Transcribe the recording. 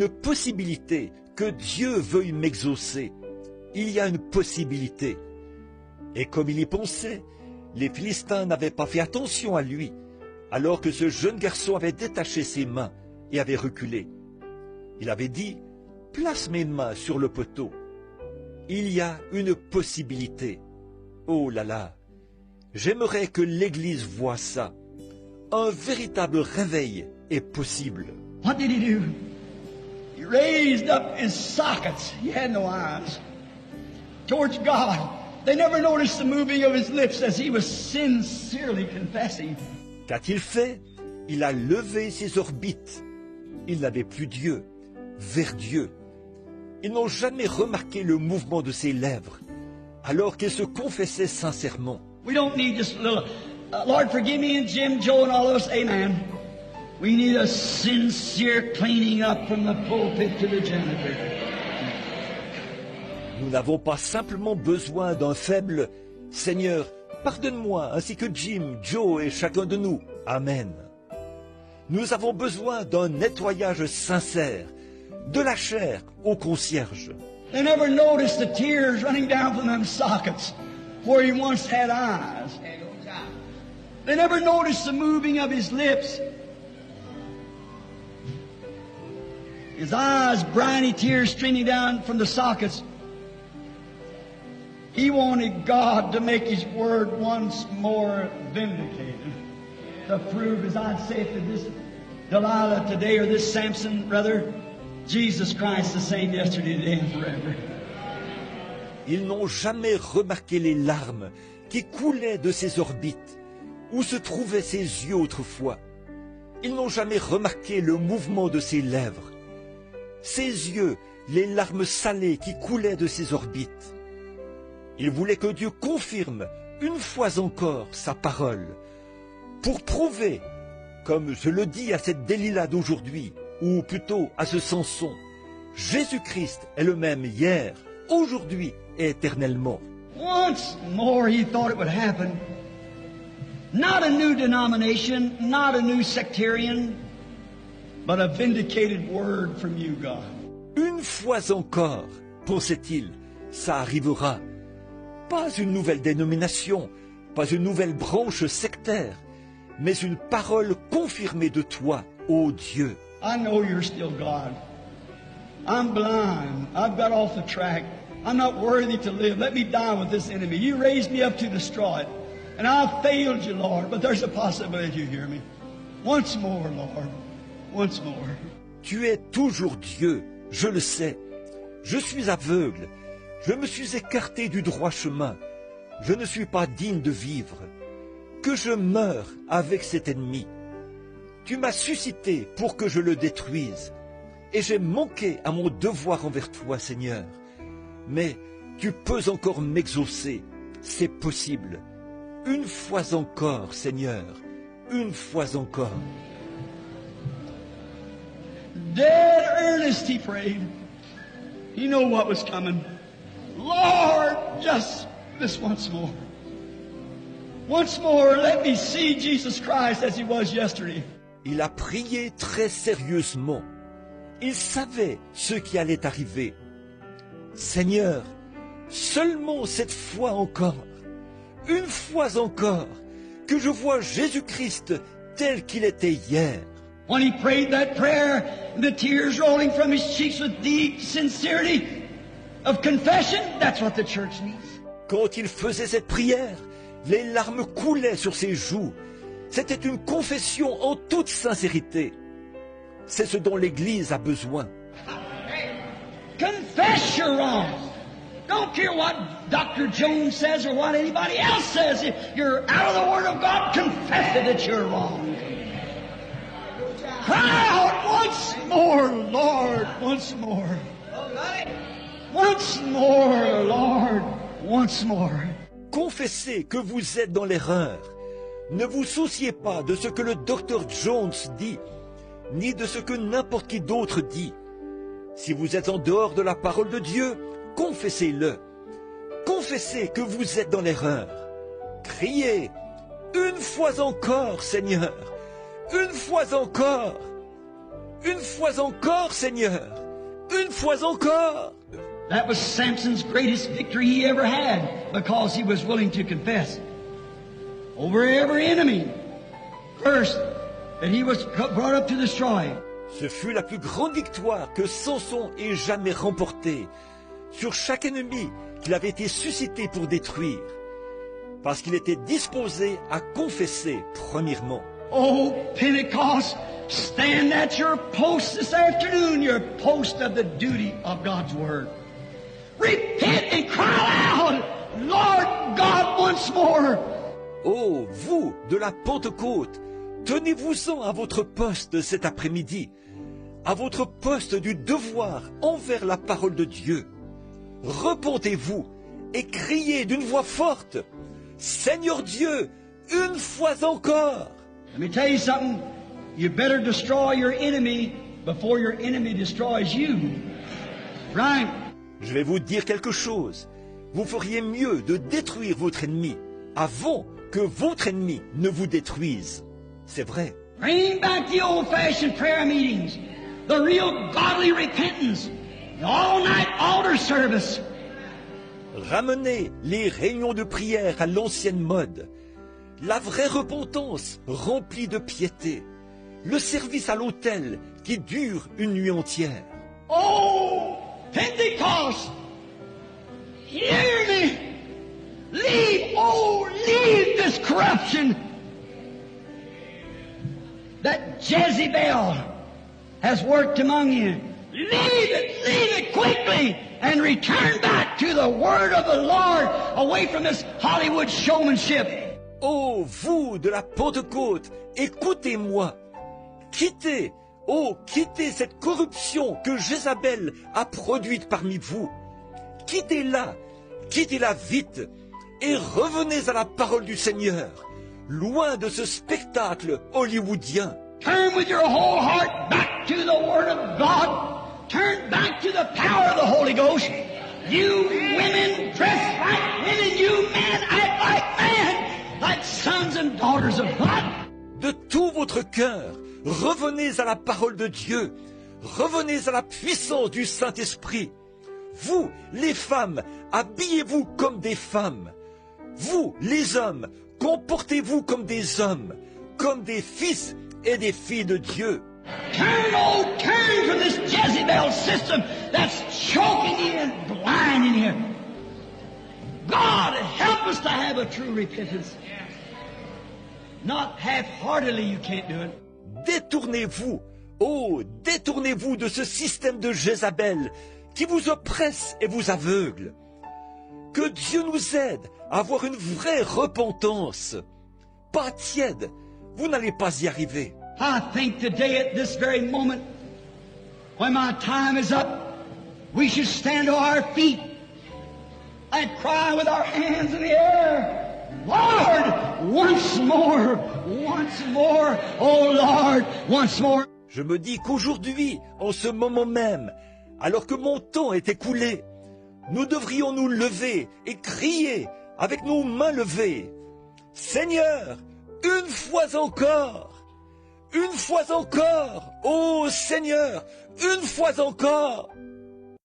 Une possibilité que Dieu veuille m'exaucer. Il y a une possibilité. Et comme il y pensait, les Philistins n'avaient pas fait attention à lui, alors que ce jeune garçon avait détaché ses mains et avait reculé. Il avait dit, « Place mes mains sur le poteau. » Il y a une possibilité. Oh là là, j'aimerais que l'Église voie ça. Un véritable réveil est possible. What did he do? He raised up his sockets. He had no eyes. Towards God. They never noticed the moving of his lips as he was sincerely confessing. Qu'a-t-il fait? Il a levé ses orbites. Il n'avait plus Dieu, vers Dieu. Ils n'ont jamais remarqué le mouvement de ses lèvres, alors qu'il se confessait sincèrement. We don't need just a little, Lord forgive me and Jim, Joe and all of us, amen. We need a sincere cleaning up from the pulpit to the janitor. Nous n'avons pas simplement besoin d'un faible « Seigneur, pardonne-moi, ainsi que Jim, Joe et chacun de nous. Amen. » Nous avons besoin d'un nettoyage sincère, de la chair au concierge. They never noticed the tears running down from them sockets where he once had eyes. They never noticed the moving of his lips. His eyes, briny tears streaming down from the sockets. He wanted God to make His Word once more vindicated. To prove, as I'd say to this Delilah today, or this Samson, brother, Jesus Christ the same yesterday, today, and forever. Ils n'ont jamais remarqué les larmes qui coulaient de ses orbites, où se trouvaient ses yeux autrefois. Ils n'ont jamais remarqué le mouvement de ses lèvres. Ses yeux, les larmes salées qui coulaient de ses orbites. Il voulait que Dieu confirme une fois encore sa parole, pour prouver, comme je le dis à cette Delilah d'aujourd'hui, ou plutôt à ce Samson, Jésus-Christ est le même hier, aujourd'hui et éternellement. Once more he thought it would happen. Not a new denomination, not a new sectarian, but a vindicated word from you, God. Une fois encore, pensait-il, ça arrivera. Pas une nouvelle dénomination, pas une nouvelle branche sectaire, mais une parole confirmée de toi, ô Dieu. I know you're still God. I'm blind. I've got off the track. I'm not worthy to live. Let me die with this enemy. You raised me up to destroy it. And I've failed you, Lord, but there's a possibility you hear me. Once more, Lord. Once more. Tu es toujours Dieu, je le sais. Je suis aveugle. Je me suis écarté du droit chemin. Je ne suis pas digne de vivre. Que je meure avec cet ennemi. Tu m'as suscité pour que je le détruise. Et j'ai manqué à mon devoir envers toi, Seigneur. Mais tu peux encore m'exaucer. C'est possible. Une fois encore, Seigneur. Une fois encore. Dead earnest he prayed. He knew what was coming. Lord, just this once more. Once more, let me see Jesus Christ as He was yesterday. Il a prié très sérieusement. Il savait ce qui allait arriver. Seigneur, seulement cette fois encore, une fois encore, que je vois Jésus-Christ tel qu'il était hier. When he prayed that prayer, the tears rolling from his cheeks with deep sincerity of confession, that's what the church needs. Quand il faisait cette prière, les larmes coulaient sur ses joues. C'était une confession en toute sincérité. C'est ce dont l'Église a besoin. Confess your wrongs. Don't care what Dr. Jones says or what anybody else says. If you're out of the Word of God, confess it that you're wrong. Cry out once more, Lord, once more. Once more, Lord, once more. Confessez que vous êtes dans l'erreur. Ne vous souciez pas de ce que le Dr. Jones dit, ni de ce que n'importe qui d'autre dit. Si vous êtes en dehors de la parole de Dieu, confessez-le. Confessez que vous êtes dans l'erreur. Criez, une fois encore, Seigneur, une fois encore. Une fois encore, Seigneur. Une fois encore. That was Samson's greatest victory he ever had because he was willing to confess over every enemy. First, that he was brought up to destroy. Ce fut la plus grande victoire que Samson ait jamais remportée sur chaque ennemi qu'il avait été suscité pour détruire, parce qu'il était disposé à confesser premièrement. Oh, Pentecost, stand at your post this afternoon, your post of the duty of God's Word. Repent and cry out, Lord God, once more. Oh, vous de la Pentecôte, tenez-vous-en à votre poste cet après-midi, à votre poste du devoir envers la parole de Dieu. Repentez-vous et criez d'une voix forte, Seigneur Dieu, une fois encore. Let me tell you something. You better destroy your enemy before your enemy destroys you. Right? Je vais vous dire quelque chose. Vous feriez mieux de détruire votre ennemi avant que votre ennemi ne vous détruise. C'est vrai. Bring back the old-fashioned prayer meetings, the real godly repentance, the all-night altar service. Ramenez les réunions de prière à l'ancienne mode, la vraie repentance remplie de piété, le service à l'autel qui dure une nuit entière. Oh, Pentecost, hear me. Leave this corruption that Jezebel has worked among you. Leave it quickly, and return back to the word of the Lord, away from this Hollywood showmanship. Oh, vous de la Pentecôte, écoutez-moi. Quittez cette corruption que Jézabel a produite parmi vous. Quittez-la vite, et revenez à la parole du Seigneur, loin de ce spectacle hollywoodien. Turn with your whole heart back to the Word of God. Turn back to the power of the Holy Ghost. You women dress like women, you men act like men, like sons and daughters of God. De tout votre cœur, revenez à la parole de Dieu. Revenez à la puissance du Saint-Esprit. Vous, les femmes, habillez-vous comme des femmes. Vous, les hommes, comportez-vous comme des hommes, comme des fils et des filles de Dieu. Turn from this Jezebel system that's choking you and blinding you. God, help us to have a true repentance. Not half-heartedly, you can't do it. Détournez-vous de ce système de Jézabel qui vous oppresse et vous aveugle. Que Dieu nous aide à avoir une vraie repentance. Pas tiède, vous n'allez pas y arriver. I think today at this very moment, when my time is up, we should stand to our feet and cry with our hands in the air, Lord, once more, oh Lord, once more. Je me dis qu'aujourd'hui, en ce moment même, alors que mon temps est écoulé, nous devrions nous lever et crier avec nos mains levées, Seigneur, une fois encore, ô Seigneur, une fois encore.